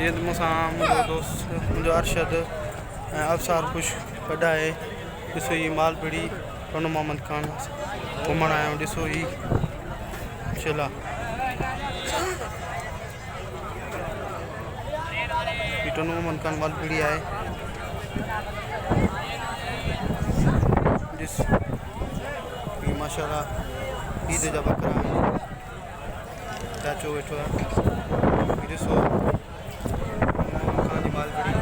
जीअं त मूंसां मुंहिंजो दोस्त मुंहिंजो अरशद ऐं अवसार ख़ुशि कढा आहे। ॾिसो ही मालपीड़ी टोनो मोहम्मद खान घुमण आया आहियूं। ॾिसो ही शिला ही टोनो मोहम्मद खान मालपीड़ी आहे। ॾिस ही माशाल्लाह ईद जा बकरा आहिनि। चाचो वेठो आहे। ॾिसो खान जी मालपीड़ी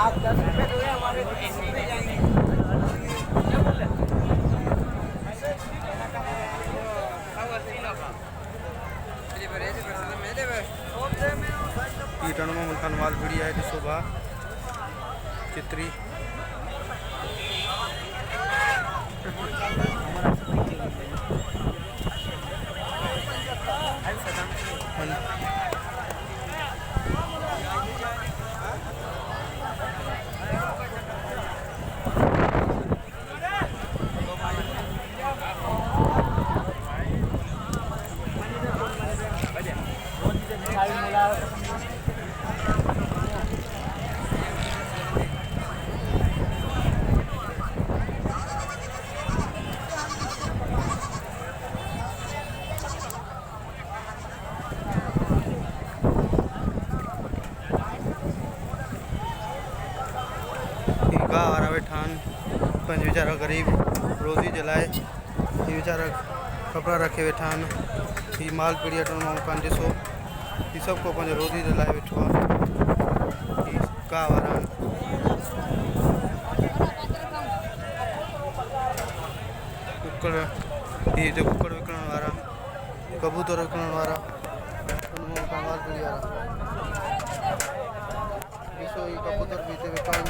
आप 10 रुपए दो हमारे ये टोनो मोहम्मद खान मालपीड़ी है। ॾिसो भाउ चित्री गाह वारा वेठा आहिनि पंहिंजे वीचारा ग़रीब रोज़ी जे लाइ। ही वीचारा कपिड़ा रखे वेठा आहिनि। ही मालपीड़ी टोनो मोहम्मद खान ॾिसो ही सभु को पंहिंजे रोज़ी जे लाइ वेठो आहे। ही गाह वारा आहिनि। कुकड़ ही हिते कुकड़ विकिणण वारा कबूतर विकिणण वारा टोनो मोहम्मद खान मालपीड़ी वारा। ॾिसो ही कबूतर भी हिते विकिणण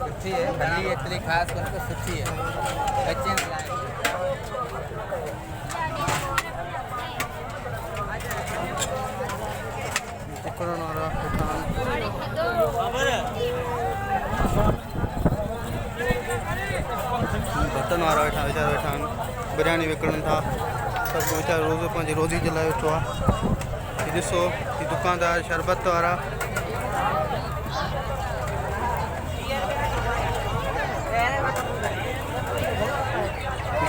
सुठी है खली एतरी खास करके सुठी है कच्चे विकिणण वारा बर्तन वारा वेठा वीचारा वेठा आहिनि। बिरयानी विकिणनि था। सभु वीचारा रोज़ पंहिंजी रोज़ी जे लाइ वेठो आहे। ही ॾिसो ही दुकानदार शरबत वारा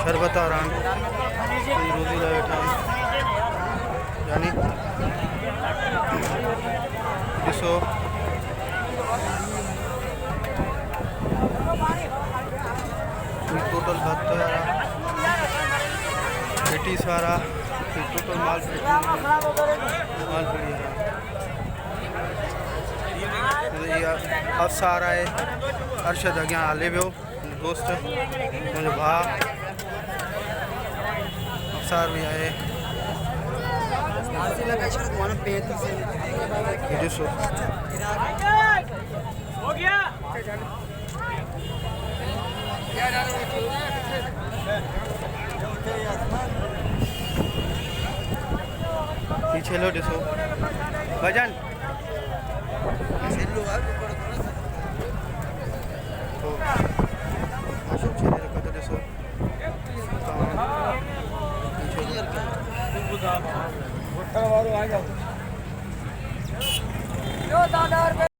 शरबत वारा आहिनि। पंहिंजी रोज़ी लाइ वेठा आहिनि। यानी ॾिसो टोटल भत्त वारा पेटीस वारा टोटल मालपीड़ी वारा। अवसार आहे अरशद अॻियां हले पियो दोस्त मुंहिंजो भाउ अवसार भी आहे। ॾिसो ही छेलो ॾिसो भजन